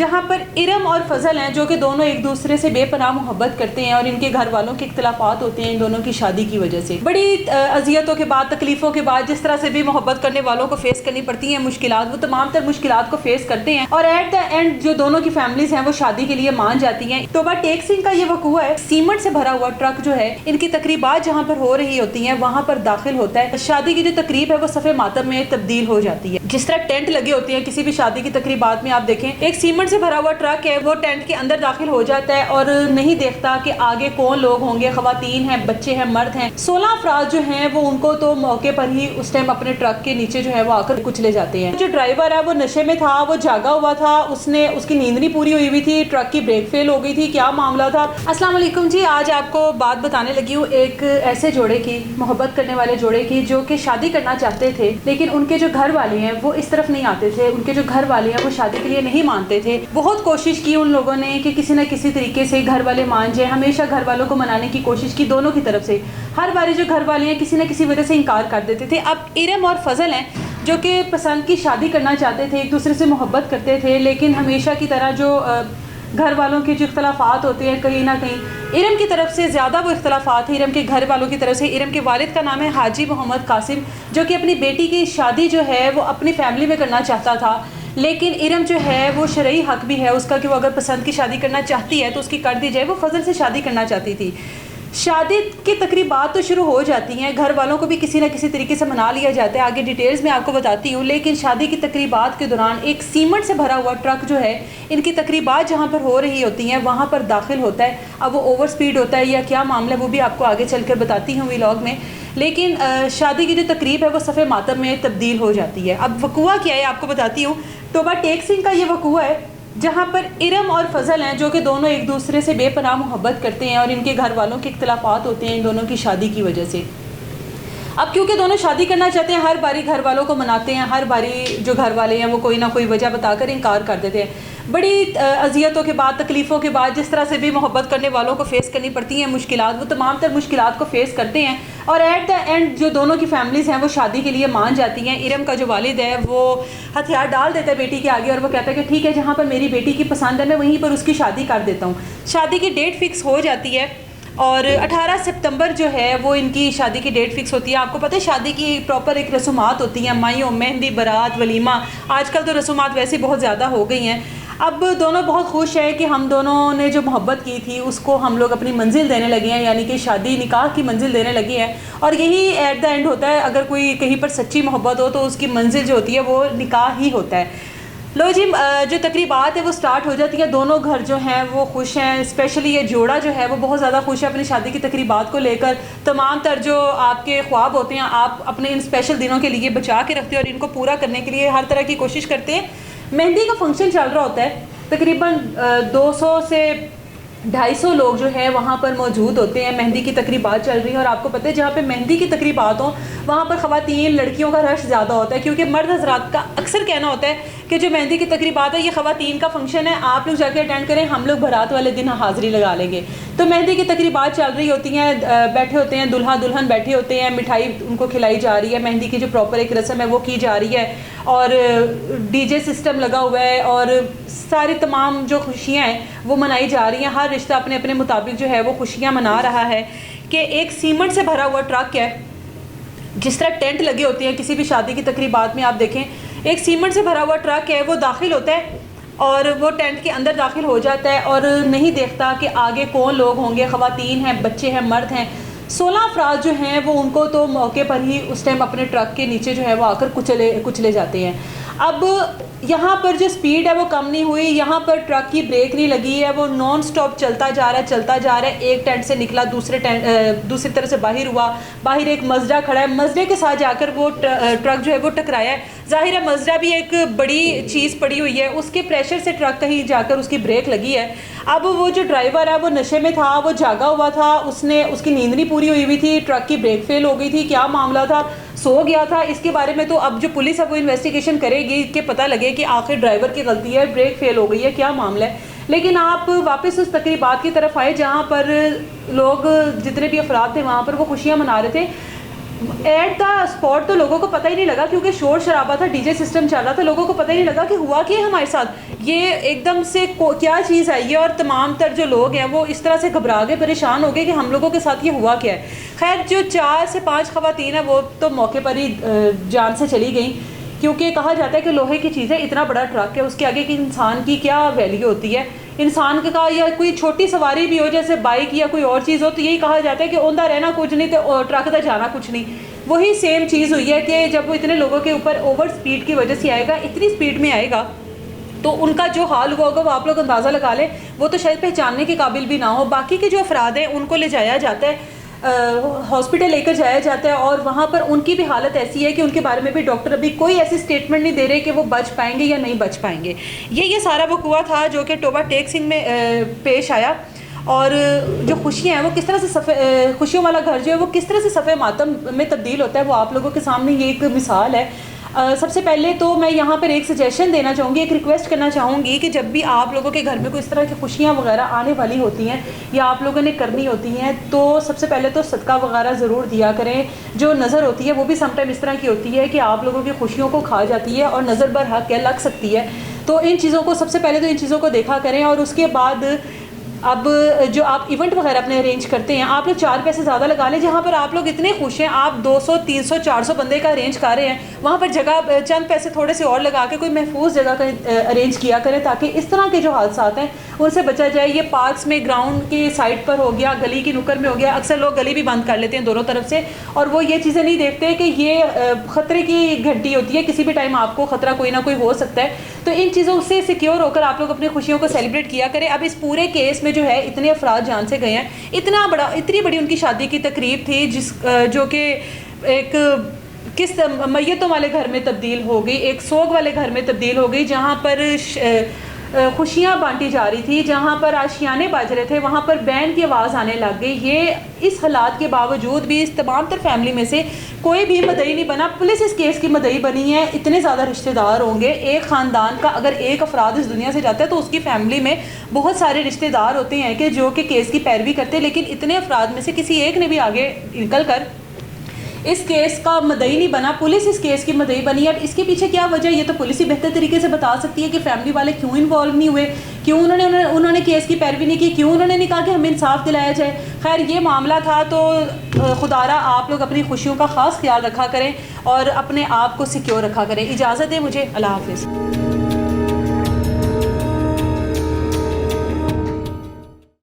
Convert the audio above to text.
جہاں پر ارم اور فضل ہیں جو کہ دونوں ایک دوسرے سے بے پناہ محبت کرتے ہیں اور ان کے گھر والوں کے اختلافات ہوتے ہیں ان دونوں کی شادی کی وجہ سے. بڑی اذیتوں کے بعد، تکلیفوں کے بعد، جس طرح سے بھی محبت کرنے والوں کو فیس کرنی پڑتی ہیں مشکلات، وہ تمام تر مشکلات کو فیس کرتے ہیں اور ایٹ دا اینڈ جو دونوں کی فیملیز ہیں وہ شادی کے لیے مان جاتی ہیں. توبہ ٹیک سنگھ کا یہ وقوع ہے. سیمنٹ سے بھرا ہوا ٹرک جو ہے ان کی تقریبات جہاں پر ہو رہی ہوتی ہیں وہاں پر داخل ہوتا ہے. شادی کی جو تقریب ہے وہ صف ماتم میں تبدیل ہو جاتی ہے. جس طرح ٹینٹ لگے ہوتے ہیں کسی بھی شادی کی تقریبات میں، آپ دیکھیں ایک سیمنٹ سے بھرا ہوا ٹرک ہے، وہ ٹینٹ کے اندر داخل ہو جاتا ہے اور نہیں دیکھتا کہ آگے کون لوگ ہوں گے. خواتین ہیں، بچے ہیں، مرد ہیں. 16 افراد جو ہیں وہ ان کو تو موقع پر ہی اس ٹائم اپنے ٹرک کے نیچے جو ہے وہ آ کر کچلے جاتے ہیں. جو ڈرائیور ہے وہ نشے میں تھا، وہ جاگا ہوا تھا، اس کی نیند نہیں پوری ہوئی تھی، ٹرک کی بریک فیل ہو گئی تھی. کیا معاملہ تھا؟ السلام علیکم جی. آج آپ کو بات بتانے لگی ہوں ایک ایسے جوڑے کی، محبت کرنے والے جوڑے کی، جو کہ شادی کرنا چاہتے تھے لیکن ان کے جو گھر والے ہیں وہ اس طرف نہیں آتے تھے. ان کے جو گھر والے ہیں وہ شادی کے لیے نہیں مانتے تھے. بہت کوشش کی ان لوگوں نے کہ کسی نہ کسی طریقے سے گھر والے مان جائیں. ہمیشہ گھر والوں کو منانے کی کوشش کی دونوں کی طرف سے. ہر باری جو گھر والے ہیں کسی نہ کسی وجہ سے انکار کر دیتے تھے. اب ارم اور فضل ہیں جو کہ پسند کی شادی کرنا چاہتے تھے، ایک دوسرے سے محبت کرتے تھے، لیکن ہمیشہ کی طرح جو گھر والوں کے جو اختلافات ہوتے ہیں کہیں نہ کہیں ارم کی طرف سے زیادہ وہ اختلافات ہیں ارم کے گھر والوں کی طرف سے. ارم کے والد کا نام ہے حاجی محمد قاسم، جو کہ اپنی بیٹی کی شادی جو ہے وہ اپنی فیملی میں کرنا چاہتا تھا، لیکن ارم جو ہے وہ شرعی حق بھی ہے اس کا کہ وہ اگر پسند کی شادی کرنا چاہتی ہے تو اس کی کر دی جائے. وہ فضل سے شادی کرنا چاہتی تھی. شادی کی تقریبات تو شروع ہو جاتی ہیں، گھر والوں کو بھی کسی نہ کسی طریقے سے منا لیا جاتا ہے. آگے ڈیٹیلز میں آپ کو بتاتی ہوں. لیکن شادی کی تقریبات کے دوران ایک سیمنٹ سے بھرا ہوا ٹرک جو ہے ان کی تقریبات جہاں پر ہو رہی ہوتی ہیں وہاں پر داخل ہوتا ہے. اب وہ اوور سپیڈ ہوتا ہے یا کیا معاملہ ہے وہ بھی آپ کو آگے چل کر بتاتی ہوں ویلاگ میں. لیکن شادی کی جو تقریب ہے وہ صف ماتم میں تبدیل ہو جاتی ہے. اب وقوع کیا ہے آپ کو بتاتی ہوں. توبہ ٹیک سنگھ کا یہ وقوع ہے جہاں پر ارم اور فضل ہیں جو کہ دونوں ایک دوسرے سے بے پناہ محبت کرتے ہیں اور ان کے گھر والوں کے اختلافات ہوتے ہیں ان دونوں کی شادی کی وجہ سے. اب کیونکہ دونوں شادی کرنا چاہتے ہیں، ہر باری گھر والوں کو مناتے ہیں، ہر باری جو گھر والے ہیں وہ کوئی نہ کوئی وجہ بتا کر انکار کر دیتے ہیں. بڑی اذیتوں کے بعد، تکلیفوں کے بعد، جس طرح سے بھی محبت کرنے والوں کو فیس کرنی پڑتی ہیں مشکلات، وہ تمام تر مشکلات کو فیس کرتے ہیں اور ایٹ دا اینڈ جو دونوں کی فیملیز ہیں وہ شادی کے لیے مان جاتی ہیں. ارم کا جو والد ہے وہ ہتھیار ڈال دیتا ہے بیٹی کے آگے اور وہ کہتا ہے کہ ٹھیک ہے جہاں پر میری بیٹی کی پسند ہے میں وہیں پر اس کی شادی کر دیتا ہوں. شادی کی ڈیٹ فکس ہو جاتی ہے اور 18 سپتمبر جو ہے وہ ان کی شادی کی ڈیٹ فکس ہوتی ہے. آپ کو پتہ ہے شادی کی پراپر ایک رسومات ہوتی ہیں، مائیوں، مہندی، بارات، ولیمہ. آج کل تو رسومات ویسے بہت زیادہ ہو گئی ہیں. اب دونوں بہت خوش ہیں کہ ہم دونوں نے جو محبت کی تھی اس کو ہم لوگ اپنی منزل دینے لگے ہیں، یعنی کہ شادی نکاح کی منزل دینے لگے ہیں. اور یہی ایٹ دا اینڈ ہوتا ہے، اگر کوئی کہیں پر سچی محبت ہو تو اس کی منزل جو ہوتی ہے وہ نکاح ہی ہوتا ہے. لو جی، جو تقریبات ہے وہ سٹارٹ ہو جاتی ہیں. دونوں گھر جو ہیں وہ خوش ہیں. اسپیشلی یہ جوڑا جو ہے وہ بہت زیادہ خوش ہے اپنی شادی کی تقریبات کو لے کر. تمام تر جو آپ کے خواب ہوتے ہیں آپ اپنے ان اسپیشل دنوں کے لیے بچا کے رکھتے ہیں اور ان کو پورا کرنے کے لیے ہر طرح کی کوشش کرتے ہیں. مہندی کا فنکشن چل رہا ہوتا ہے، تقریباً 200 سے 250 لوگ جو ہے وہاں پر موجود ہوتے ہیں. مہندی کی تقریبات چل رہی ہیں اور آپ کو پتہ ہے جہاں پہ مہندی کی تقریبات ہوں وہاں پر خواتین، لڑکیوں کا رش زیادہ ہوتا ہے، کیونکہ مرد حضرات کا اکثر کہنا ہوتا ہے کہ جو مہندی کی تقریبات ہے یہ خواتین کا فنکشن ہے، آپ لوگ جا کے اٹینڈ کریں، ہم لوگ بارات والے دن حاضری لگا لیں گے. تو مہندی کی تقریبات چل رہی ہوتی ہیں، بیٹھے ہوتے ہیں دلہا دلہن بیٹھے ہوتے ہیں، مٹھائی ان کو کھلائی جا رہی ہے، مہندی کی جو پراپر ایک رسم ہے وہ کی جا رہی ہے اور ڈی جے سسٹم لگا ہوا ہے اور ساری تمام جو خوشیاں ہیں وہ منائی جا رہی ہیں. ہر رشتہ اپنے اپنے مطابق جو ہے وہ خوشیاں منا رہا ہے. کہ ایک سیمنٹ سے بھرا ہوا ٹرک ہے، جس طرح ٹینٹ لگے ہوتے ہیں کسی بھی شادی کی تقریبات میں، آپ دیکھیں ایک سیمنٹ سے بھرا ہوا ٹرک ہے، وہ داخل ہوتا ہے اور وہ ٹینٹ کے اندر داخل ہو جاتا ہے اور نہیں دیکھتا کہ آگے کون لوگ ہوں گے. خواتین ہیں، بچے ہیں، مرد ہیں. 16 افراد جو ہیں وہ ان کو تو موقع پر ہی اس ٹائم اپنے ٹرک کے نیچے جو ہے وہ آ کر کچلے جاتے ہیں. اب یہاں پر جو سپیڈ ہے وہ کم نہیں ہوئی، یہاں پر ٹرک کی بریک نہیں لگی ہے، وہ نان سٹاپ چلتا جا رہا ہے. ایک ٹینٹ سے نکلا دوسری طرف سے باہر ہوا، باہر ایک مزدہ کھڑا ہے، مزدے کے ساتھ جا کر وہ ٹرک جو ہے وہ ٹکرایا ہے. ظاہر ہے مزدہ بھی ایک بڑی چیز پڑی ہوئی ہے، اس کے پریشر سے ٹرک کہیں جا کر اس کی بریک لگی ہے. اب وہ جو ڈرائیور ہے وہ نشے میں تھا، وہ جاگا ہوا تھا، اس کی نیند نہیں پوری ہوئی تھی، ٹرک کی بریک فیل ہو گئی تھی. کیا معاملہ تھا؟ سو گیا تھا. اس کے بارے میں تو اب جو پولیس ہے وہ انویسٹیگیشن کرے گی کہ پتہ لگے کہ آخر ڈرائیور کی غلطی ہے، بریک فیل ہو گئی ہے، کیا معاملہ ہے. لیکن آپ واپس اس تقریبات کی طرف آئے جہاں پر لوگ جتنے بھی افراد تھے وہاں پر وہ خوشیاں منا رہے تھے. ایٹ دا اسپاٹ تو لوگوں کو پتہ ہی نہیں لگا کیونکہ شور شرابہ تھا, ڈی جے سسٹم چل رہا تھا, لوگوں کو پتہ ہی نہیں لگا کہ ہوا کیا ہمارے ساتھ, یہ ایک دم سے کیا چیز آئی ہے, اور تمام تر جو لوگ ہیں وہ اس طرح سے گھبرا گئے, پریشان ہو گئے کہ ہم لوگوں کے ساتھ یہ ہوا کیا ہے. خیر جو 4 سے 5 خواتین ہیں وہ تو موقع پر ہی جان سے چلی گئیں, کیونکہ کہا جاتا ہے کہ لوہے کی چیزیں, اتنا بڑا ٹرک ہے, اس کے آگے کہ انسان کی کیا ویلیو ہوتی ہے. انسان کا یا کوئی چھوٹی سواری بھی ہو جیسے بائک یا کوئی اور چیز ہو تو یہی کہا جاتا ہے کہ اوندا رہنا کچھ نہیں تو ٹرک تک جانا کچھ نہیں. وہی سیم چیز ہوئی ہے کہ جب وہ اتنے لوگوں کے اوپر اوور سپیڈ کی وجہ سے آئے گا, اتنی سپیڈ میں آئے گا تو ان کا جو حال ہوا ہوگا وہ آپ لوگ اندازہ لگا لیں, وہ تو شاید پہچاننے کے قابل بھی نہ ہو. باقی کے جو افراد ہیں ان کو لے جایا جاتا ہے, ہاسپٹل لے کر جایا جاتا ہے, اور وہاں پر ان کی بھی حالت ایسی ہے کہ ان کے بارے میں بھی ڈاکٹر ابھی کوئی ایسی اسٹیٹمنٹ نہیں دے رہے کہ وہ بچ پائیں گے یا نہیں بچ پائیں گے. یہ سارا وقوع تھا جو کہ ٹوبہ ٹیک سنگھ میں پیش آیا, اور جو خوشیاں ہیں وہ کس طرح سے خوشیوں والا گھر جو ہے وہ کس طرح سے صفحہ ماتم میں تبدیل ہوتا ہے, وہ آپ لوگوں کے سامنے یہ ایک مثال ہے. سب سے پہلے تو میں یہاں پر ایک سجیشن دینا چاہوں گی, ایک ریکویسٹ کرنا چاہوں گی کہ جب بھی آپ لوگوں کے گھر میں کوئی اس طرح کی خوشیاں وغیرہ آنے والی ہوتی ہیں یا آپ لوگوں نے کرنی ہوتی ہیں تو سب سے پہلے تو صدقہ وغیرہ ضرور دیا کریں. جو نظر ہوتی ہے وہ بھی سم ٹائم اس طرح کی ہوتی ہے کہ آپ لوگوں کی خوشیوں کو کھا جاتی ہے اور نظر برحق ہے, لگ سکتی ہے. تو ان چیزوں کو سب سے پہلے تو ان چیزوں کو دیکھا کریں, اور اس کے بعد اب جو آپ ایونٹ وغیرہ اپنے ارینج کرتے ہیں آپ لوگ 4 پیسے زیادہ لگا لیں. جہاں پر آپ لوگ اتنے خوش ہیں, آپ 200 300 400 بندے کا ارینج کر رہے ہیں, وہاں پر جگہ چند پیسے تھوڑے سے اور لگا کے کوئی محفوظ جگہ کا ارینج کیا کریں تاکہ اس طرح کے جو حادثات ہیں ان سے بچا جائے. یہ پارکس میں گراؤنڈ کی سائڈ پر ہو گیا, گلی کی نکر میں ہو گیا, اکثر لوگ گلی بھی بند کر لیتے ہیں دونوں طرف سے, اور وہ یہ چیزیں نہیں دیکھتے کہ یہ خطرے کی گھنٹی ہوتی ہے, کسی بھی ٹائم آپ کو خطرہ کوئی نہ کوئی ہو سکتا ہے. تو ان چیزوں سے سیکیور ہو کر آپ لوگ اپنی خوشیوں کو سیلیبریٹ کیا کریں. اب اس پورے کیس میں جو ہے اتنے افراد جان سے گئے ہیں, اتنی بڑی ان کی شادی کی تقریب تھی جو کہ ایک کس میتوں والے گھر میں تبدیل ہو گئی, ایک سوگ والے گھر میں تبدیل ہو گئی, جہاں پر خوشیاں بانٹی جا رہی تھی, جہاں پر آشیانے بج رہے تھے وہاں پر بینڈ کی آواز آنے لگ گئی. یہ اس حالات کے باوجود بھی اس تمام تر فیملی میں سے کوئی بھی مدعی نہیں بنا. پولیس اس کیس کی مدعی بنی ہے. اتنے زیادہ رشتہ دار ہوں گے ایک خاندان کا, اگر ایک افراد اس دنیا سے جاتا ہے تو اس کی فیملی میں بہت سارے رشتہ دار ہوتے ہیں کہ جو کہ کیس کی پیروی کرتے ہیں, لیکن اتنے افراد میں سے کسی ایک نے بھی آگے نکل کر اس کیس کا مدعی نہیں بنا. پولیس اس کیس کی مدعی بنی ہے. اب اس کے پیچھے کیا وجہ, یہ تو پولیس ہی بہتر طریقے سے بتا سکتی ہے کہ فیملی والے کیوں انوالو نہیں ہوئے, کیوں انہوں نے کیس کی پیروی نہیں کی, کیوں انہوں نے نہیں کہا کہ ہمیں انصاف دلایا جائے. خیر یہ معاملہ تھا, تو خدارا آپ لوگ اپنی خوشیوں کا خاص خیال رکھا کریں اور اپنے آپ کو سیکیور رکھا کریں. اجازت ہے مجھے, اللہ حافظ.